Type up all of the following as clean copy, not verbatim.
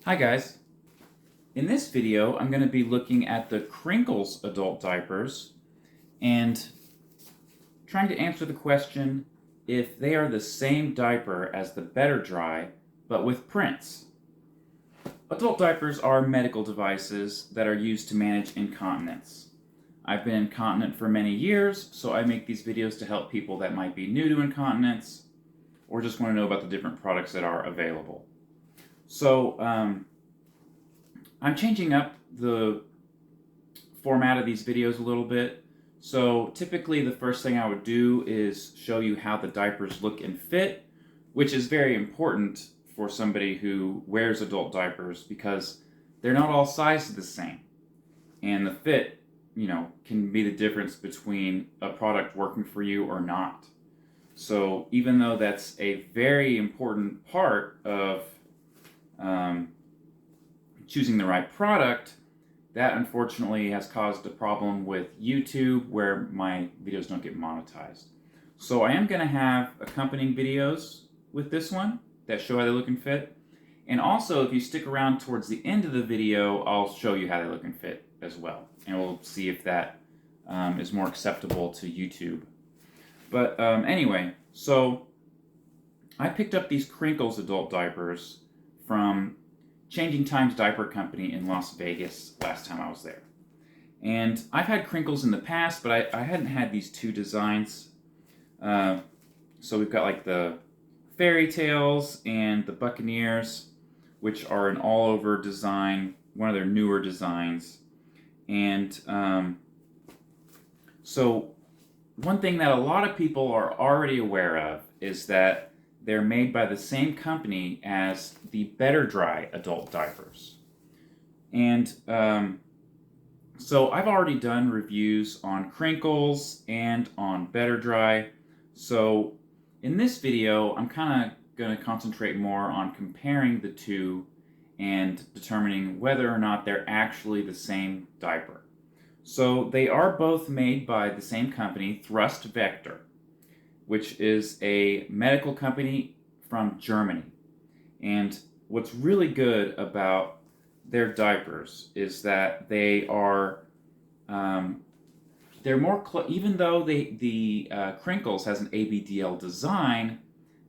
Hi guys. In this video, I'm going to be looking at the Crinklz adult diapers and trying to answer the question if they are the same diaper as the Betterdry, but with prints. Adult diapers are medical devices that are used to manage incontinence. I've been incontinent for many years, so I make these videos to help people that might be new to incontinence or just want to know about the different products that are available. So, I'm changing up the format of these videos a little bit. So typically the first thing I would do is show you how the diapers look and fit, which is very important for somebody who wears adult diapers because they're not all sized the same. And the fit, can be the difference between a product working for you or not. So even though that's a very important part of choosing the right product, that unfortunately has caused a problem with YouTube where my videos don't get monetized. So I am going to have accompanying videos with this one that show how they look and fit. And also, if you stick around towards the end of the video, I'll show you how they look and fit as well. And we'll see if that is more acceptable to YouTube. But anyway, so I picked up these Crinklz adult diapers from Changing Times Diaper Company in Las Vegas last time I was there. And I've had Crinklz in the past, but I hadn't had these two designs. So we've got like the Fairy Tails and the Buccaneers, which are an all-over design, one of their newer designs. And so one thing that a lot of people are already aware of is that they're made by the same company as the Betterdry adult diapers. And so I've already done reviews on Crinklz and on Betterdry. So in this video, I'm kind of going to concentrate more on comparing the two and determining whether or not they're actually the same diaper. So they are both made by the same company, Thrust Vector, which is a medical company from Germany. And what's really good about their diapers is that they are, they're more, even though the Crinklz has an ABDL design,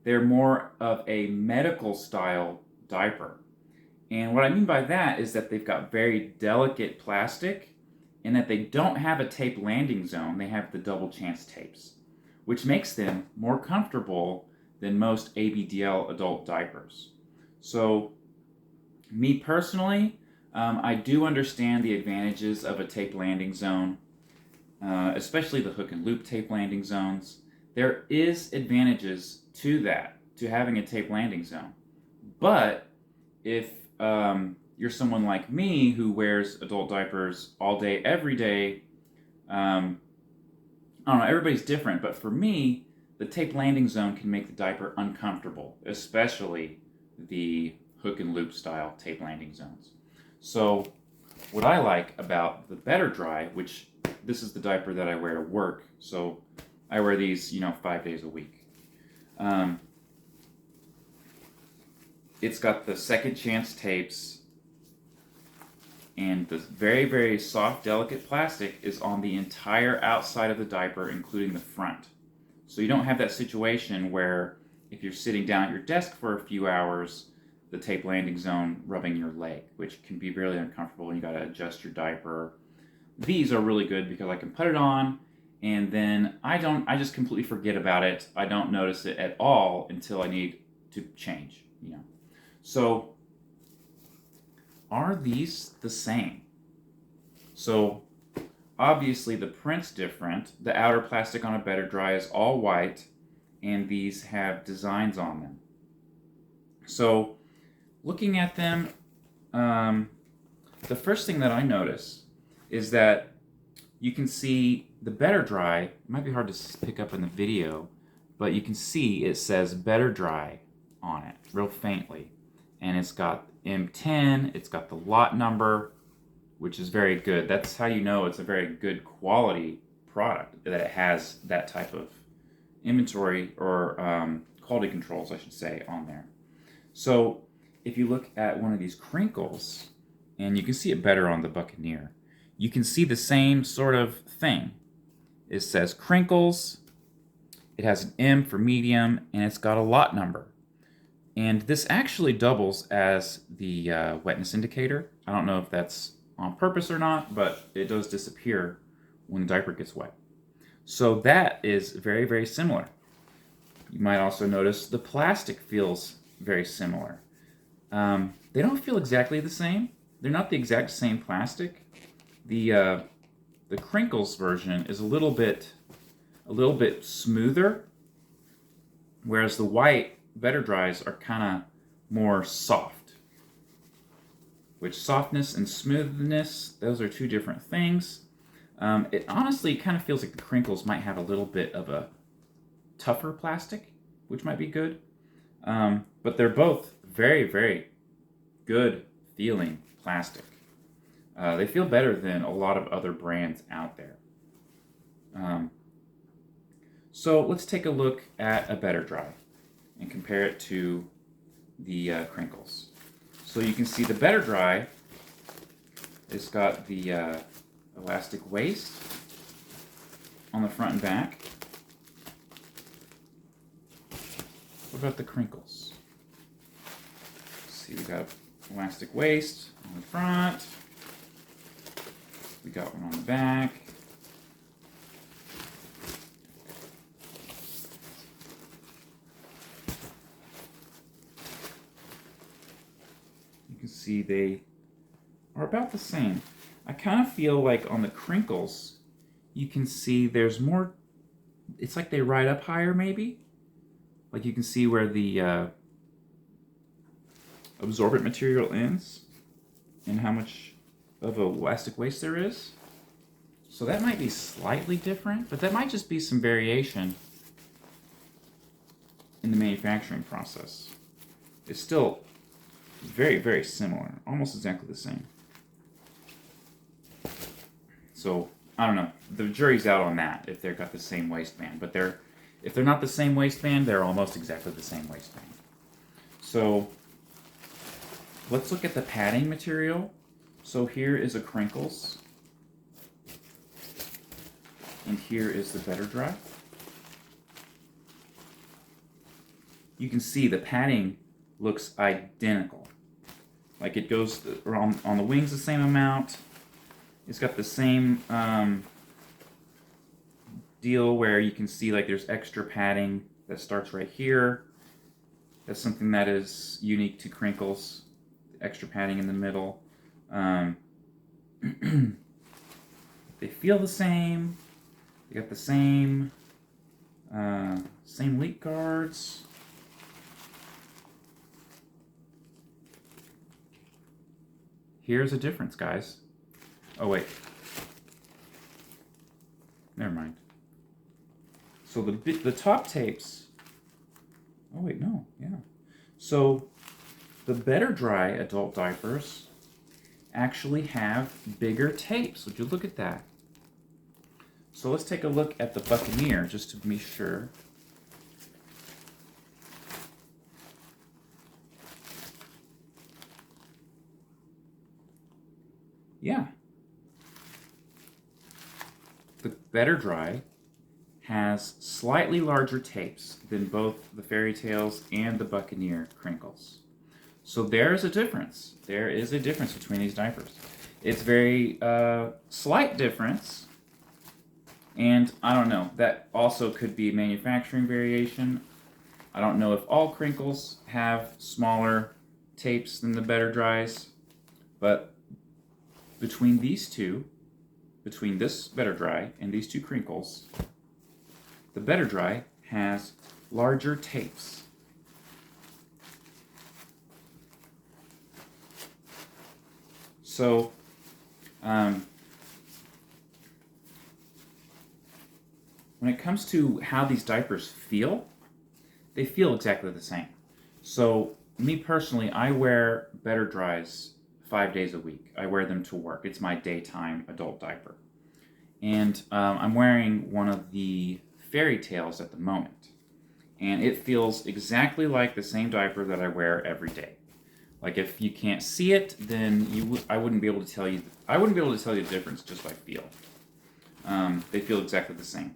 they're more of a medical style diaper. And what I mean by that is that they've got very delicate plastic and that they don't have a tape landing zone. They have the double chance tapes, which makes them more comfortable than most ABDL adult diapers. So, me personally, I do understand the advantages of a tape landing zone, especially the hook and loop tape landing zones. There is advantages to that, to having a tape landing zone. But if you're someone like me who wears adult diapers all day, every day, I don't know, everybody's different, but for me, the tape landing zone can make the diaper uncomfortable, especially the hook and loop style tape landing zones. So what I like about the Betterdry, which this is the diaper that I wear to work, so I wear these, 5 days a week. It's got the second chance tapes, and the very, very soft, delicate plastic is on the entire outside of the diaper, including the front. So you don't have that situation where if you're sitting down at your desk for a few hours, the tape landing zone rubbing your leg, which can be really uncomfortable and you gotta adjust your diaper. These are really good because I can put it on and then I just completely forget about it. I don't notice it at all until I need to change, So are these the same? So obviously the print's different. The outer plastic on a Betterdry is all white and these have designs on them. So looking at them, the first thing that I notice is that you can see the Betterdry, it might be hard to pick up in the video, but you can see it says Betterdry on it real faintly. And it's got M10, it's got the lot number, which is very good. That's how you know it's a very good quality product, that it has that type of inventory or quality controls, I should say, on there. So if you look at one of these Crinklz, and you can see it better on the Buccaneer, you can see the same sort of thing. It says Crinklz, it has an M for medium, and it's got a lot number. And this actually doubles as the wetness indicator. I don't know if that's on purpose or not, but it does disappear when the diaper gets wet. So that is very, very similar. You might also notice the plastic feels very similar. They don't feel exactly the same. They're not the exact same plastic. The Crinklz version is a little bit smoother, whereas the white Betterdrys are kind of more soft. Which softness and smoothness, those are two different things. It honestly kind of feels like the Crinklz might have a little bit of a tougher plastic, which might be good. But they're both very, very good feeling plastic. They feel better than a lot of other brands out there. So let's take a look at a Betterdry and compare it to the Crinklz. So you can see the Betterdry, it's got the elastic waist on the front and back. What about the Crinklz? See, we got elastic waist on the front. We got one on the back. You can see they are about the same. I kind of feel like on the Crinklz, you can see there's more, it's like they ride up higher maybe. Like you can see where the absorbent material ends and how much of a elastic waist there is. So that might be slightly different, but that might just be some variation in the manufacturing process. It's still very, very similar, almost exactly the same. So I don't know. The jury's out on that if they've got the same waistband, but if they're not the same waistband, they're almost exactly the same waistband. So let's look at the padding material. So here is a Crinklz, and here is the Betterdry. You can see the padding looks identical. Like it goes around on the wings the same amount. It's got the same deal where you can see like there's extra padding that starts right here. That's something that is unique to Crinklz. Extra padding in the middle. They feel the same. They got the same leak guards. Here's a difference, guys. Oh wait, never mind. So the top tapes. Oh wait, no, yeah. So the Betterdry adult diapers actually have bigger tapes. Would you look at that? So let's take a look at the Buccaneer just to be sure. Yeah. The Betterdry has slightly larger tapes than both the Fairy Tails and the Buccaneer Crinklz. So there's a difference. There is a difference between these diapers. It's very slight difference, and I don't know, that also could be manufacturing variation. I don't know if all Crinklz have smaller tapes than the Betterdrys, but between these two, between this Betterdry and these two Crinklz, the Betterdry has larger tapes. So, when it comes to how these diapers feel, they feel exactly the same. So, me personally, I wear Betterdrys 5 days a week. I wear them to work. It's my daytime adult diaper. And I'm wearing one of the Fairy Tails at the moment. And it feels exactly like the same diaper that I wear every day. Like if you can't see it, then I wouldn't be able to tell you. I wouldn't be able to tell you the difference just by feel. They feel exactly the same.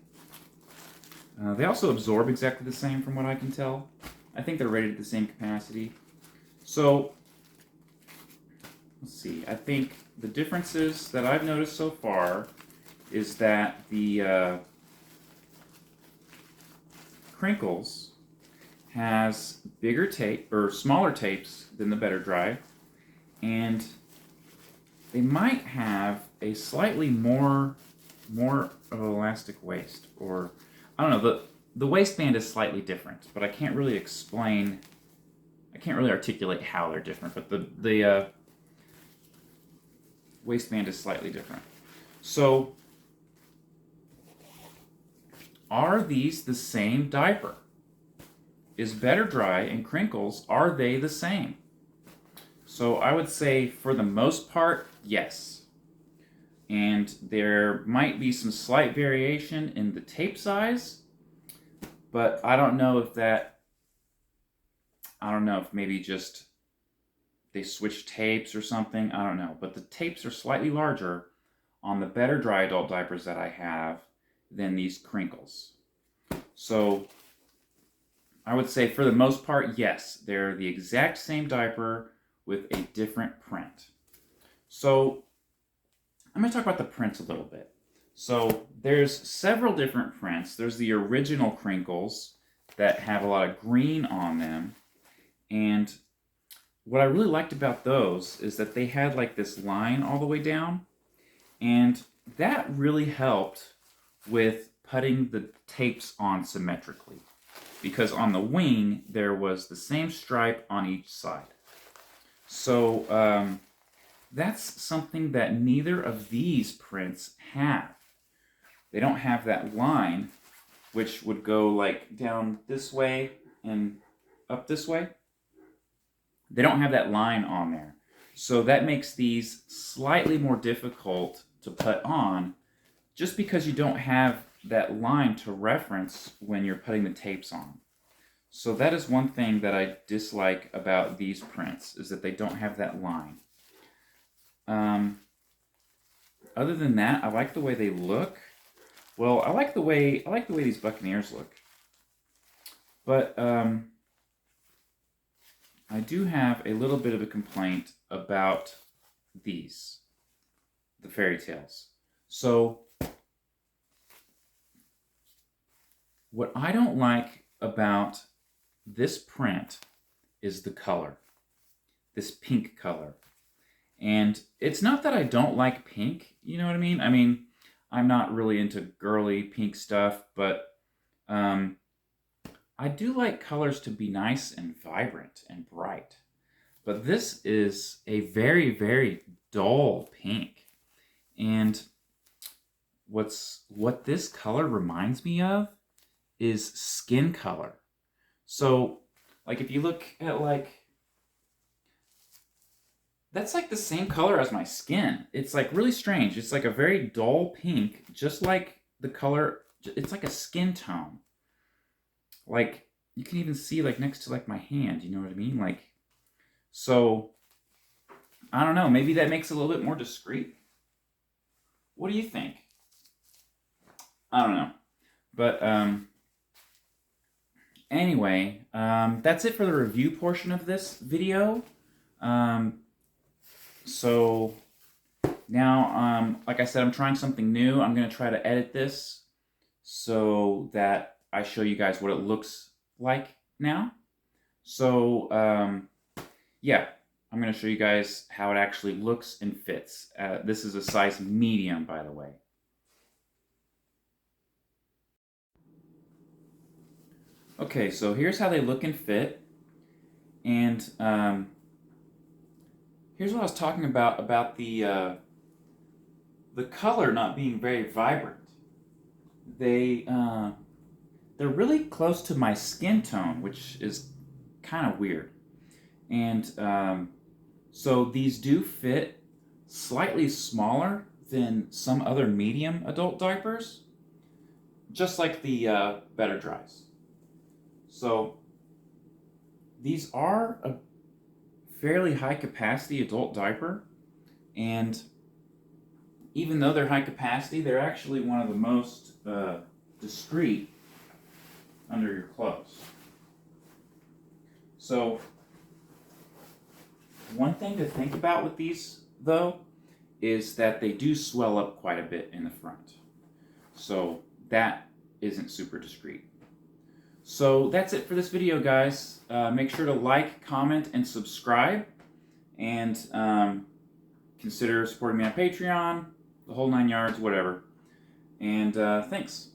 They also absorb exactly the same, from what I can tell. I think they're rated at the same capacity. So let's see. I think the differences that I've noticed so far is that the Crinklz has bigger tape or smaller tapes than the Betterdry, and they might have a slightly more of an elastic waist, or I don't know. The waistband is slightly different, but I can't really explain. I can't really articulate how they're different, but the waistband is slightly different. So, are these the same diaper? Is Betterdry and Crinklz, are they the same? So I would say for the most part, yes. And there might be some slight variation in the tape size, but I don't know if maybe just they switched tapes or something, I don't know. But the tapes are slightly larger on the Betterdry adult diapers that I have than these Crinklz. So I would say for the most part, yes, they're the exact same diaper with a different print. So I'm going to talk about the prints a little bit. So there's several different prints. There's the original Crinklz that have a lot of green on them. And what I really liked about those is that they had like this line all the way down. And that really helped with putting the tapes on symmetrically. Because on the wing, there was the same stripe on each side. So that's something that neither of these prints have. They don't have that line, which would go like down this way and up this way. They don't have that line on there. So that makes these slightly more difficult to put on, just because you don't have that line to reference when you're putting the tapes on. So that is one thing that I dislike about these prints, is that they don't have that line. Other than that, I like the way they look. Well, I like the way these Buccaneers look. But I do have a little bit of a complaint about these, the Fairy Tails. So what I don't like about this print is the color, this pink color. And it's not that I don't like pink, you know what I mean? I mean, I'm not really into girly pink stuff, but I do like colors to be nice and vibrant and bright. But this is a very, very dull pink. And what this color reminds me of is skin color. So, like, if you look at, like, that's like the same color as my skin. It's like really strange. It's like a very dull pink, just like the color, it's like a skin tone. Like, you can even see like next to like my hand, you know what I mean? Like, so, I don't know, maybe that makes it a little bit more discreet. What do you think? I don't know. But, anyway, that's it for the review portion of this video. So now, like I said, I'm trying something new. I'm going to try to edit this so that I show you guys what it looks like now. So, yeah, I'm going to show you guys how it actually looks and fits. This is a size medium, by the way. Okay, so here's how they look and fit. And here's what I was talking about the color not being very vibrant. They're really close to my skin tone, which is kind of weird. And so these do fit slightly smaller than some other medium adult diapers, just like the Betterdrys. So these are fairly high capacity adult diaper, and even though they're high capacity, they're actually one of the most discreet under your clothes. So one thing to think about with these, though, is that they do swell up quite a bit in the front. So that isn't super discreet. So that's it for this video, guys. Make sure to like, comment, and subscribe. And consider supporting me on Patreon, the whole 9 yards, whatever. And thanks.